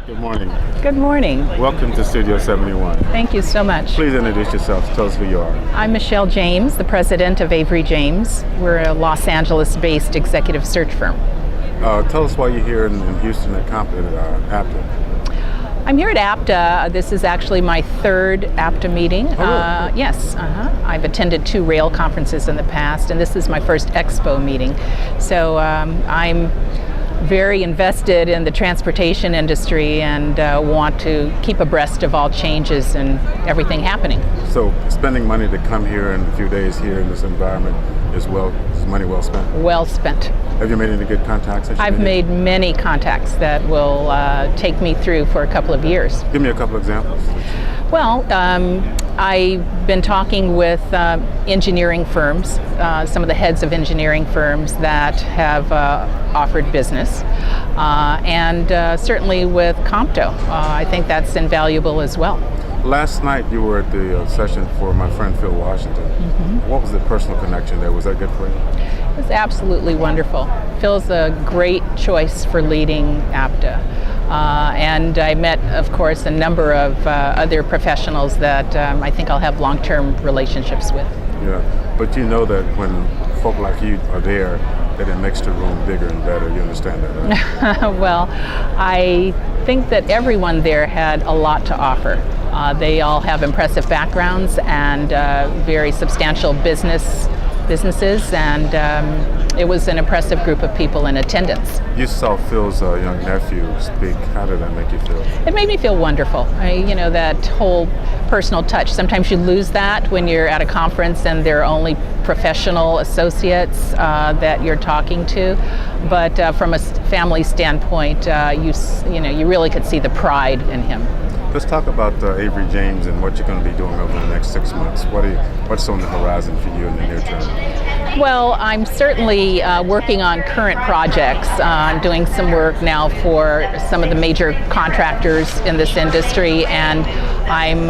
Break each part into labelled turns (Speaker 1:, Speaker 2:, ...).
Speaker 1: Good morning.
Speaker 2: Good morning.
Speaker 1: Welcome to Studio 71.
Speaker 2: Thank you so much.
Speaker 1: Please introduce yourself. Tell us who you are.
Speaker 2: I'm Michele James, the president of Avery-James. We're a Los Angeles-based executive search firm.
Speaker 1: Tell us why you're here in Houston at APTA.
Speaker 2: I'm here at APTA. This is actually my third APTA meeting. Yes. I've attended 2 rail conferences in the past, and this is my first expo meeting. So I'm very invested in the transportation industry and want to keep abreast of all changes and everything happening.
Speaker 1: So spending money to come here in a few days here in this environment is money well spent?
Speaker 2: Well spent.
Speaker 1: Have you made any good contacts?
Speaker 2: I've made many contacts that will take me through for a couple of years.
Speaker 1: Give me a couple examples.
Speaker 2: Well, I've been talking with engineering firms, some of the heads of engineering firms that have offered business, and certainly with Comto. I think that's invaluable as well.
Speaker 1: Last night you were at the session for my friend Phil Washington. Mm-hmm. What was the personal connection there? Was that good for you?
Speaker 2: It was absolutely wonderful. Phil's a great choice for leading APTA. And I met, of course, a number of other professionals that I think I'll have long-term relationships with.
Speaker 1: Yeah, but you know that when folk like you are there, that it makes the room bigger and better. You understand that, right?
Speaker 2: Well, I think that everyone there had a lot to offer. They all have impressive backgrounds and very substantial businesses, and it was an impressive group of people in attendance.
Speaker 1: You saw Phil's young nephew speak. How did that make you feel?
Speaker 2: It made me feel wonderful. That whole personal touch. Sometimes you lose that when you're at a conference and there are only professional associates that you're talking to. But from a family standpoint, you really could see the pride in him.
Speaker 1: Let's talk about Avery-James and what you're going to be doing over the next 6 months. What's on the horizon for you in the near term?
Speaker 2: Well, I'm certainly working on current projects. I'm doing some work now for some of the major contractors in this industry, and I'm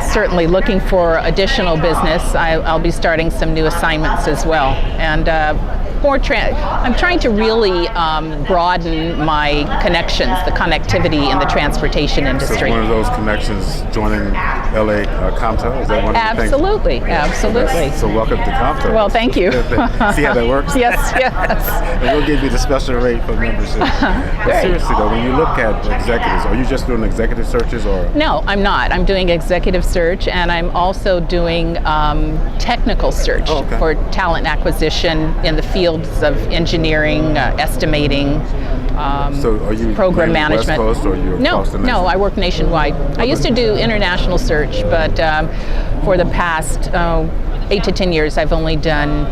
Speaker 2: certainly looking for additional business. I'll be starting some new assignments as well. And I'm trying to really broaden my connections, the connectivity in the transportation industry.
Speaker 1: So one of those connections joining LA Comto, is that one of the things?
Speaker 2: Absolutely.
Speaker 1: So welcome to Comto.
Speaker 2: Well, thank you.
Speaker 1: See how that works?
Speaker 2: Yes.
Speaker 1: And we'll give you the special rate for membership. But seriously though, when you look at executives, are you just doing executive searches or?
Speaker 2: No, I'm not. I'm doing executive search, and I'm also doing technical search for talent acquisition in the fields of engineering, estimating,
Speaker 1: so are you
Speaker 2: program management.
Speaker 1: West Coast or are you across the nation?
Speaker 2: No, I work nationwide. I used to do international search, but for the past 8 to 10 years, I've only done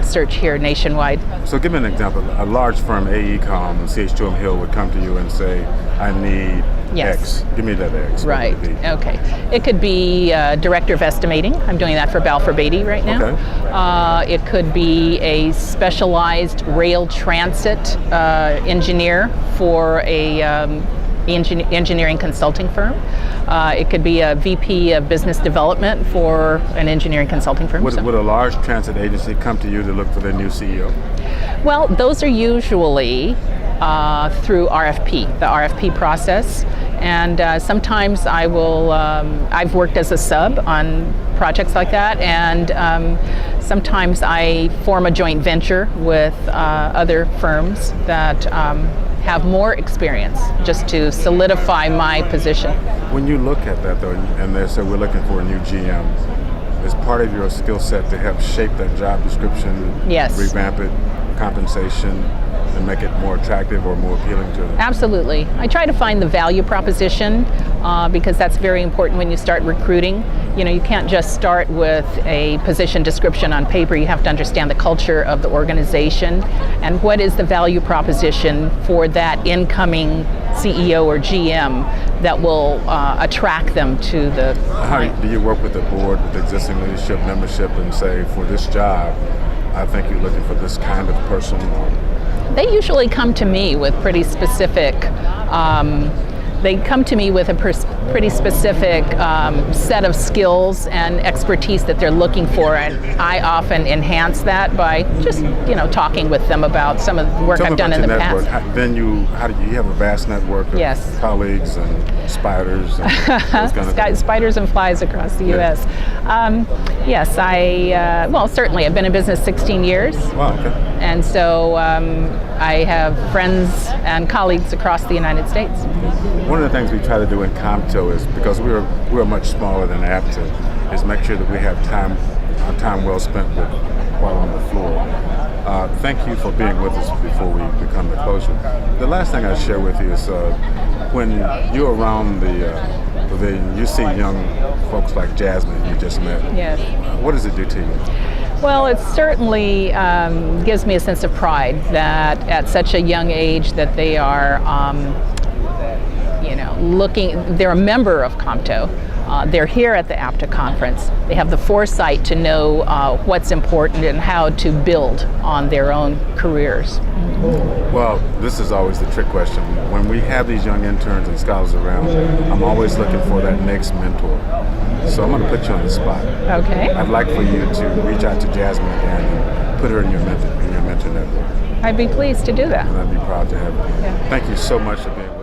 Speaker 2: search here nationwide.
Speaker 1: So give me an example. A large firm, AECOM, CH2M Hill would come to you and say, I need X. Give me that X.
Speaker 2: Right. Okay. It could be director of estimating. I'm doing that for Balfour Beatty right now.
Speaker 1: Okay.
Speaker 2: It could be a specialized rail transit engineer for a engineering consulting firm. It could be a VP of business development for an engineering consulting firm.
Speaker 1: Would a large transit agency come to you to look for their new CEO?
Speaker 2: Well, those are usually through RFP, the RFP process. And sometimes I've worked as a sub on projects like that, and sometimes I form a joint venture with other firms that have more experience just to solidify my position.
Speaker 1: When you look at that though, and they say we're looking for a new GM, is part of your skill set to help shape that job description,
Speaker 2: yes,
Speaker 1: revamp it, compensation, and make it more attractive or more appealing to them?
Speaker 2: Absolutely. I try to find the value proposition because that's very important when you start recruiting. You can't just start with a position description on paper. You have to understand the culture of the organization and what is the value proposition for that incoming CEO or GM that will attract them to the client.
Speaker 1: How do you work with the board, with existing leadership, membership, and say, for this job, I think you're looking for this kind of person?
Speaker 2: They usually come to me with pretty specific they come to me with a pretty specific set of skills and expertise that they're looking for, and I often enhance that by just talking with them about some of the work I've done in the past.
Speaker 1: Then you have a vast network of colleagues and spiders and those kind of things.
Speaker 2: Spiders and flies across the U.S. Yes, certainly I've been in business 16 years.
Speaker 1: Wow, okay.
Speaker 2: And so I have friends and colleagues across the United States.
Speaker 1: One of the things we try to do in Comto is, because we're much smaller than APTA, is make sure that we have our time well spent while on the floor. Thank you for being with us before we become the closure. The last thing I'll share with you is when you're around the pavilion, you see young folks like Jasmine you just met.
Speaker 2: Yes.
Speaker 1: What does it do to you?
Speaker 2: Well, it certainly gives me a sense of pride that at such a young age that they are, they're a member of Comto. They're here at the APTA conference. They have the foresight to know what's important and how to build on their own careers.
Speaker 1: Well, this is always the trick question. When we have these young interns and scholars around, I'm always looking for that next mentor. So I'm going to put you on the spot.
Speaker 2: Okay.
Speaker 1: I'd like for you to reach out to Jasmine again and put her in your mentor network.
Speaker 2: I'd be pleased to do that.
Speaker 1: And I'd be proud to have her.
Speaker 2: Yeah.
Speaker 1: Thank you so much for being with us.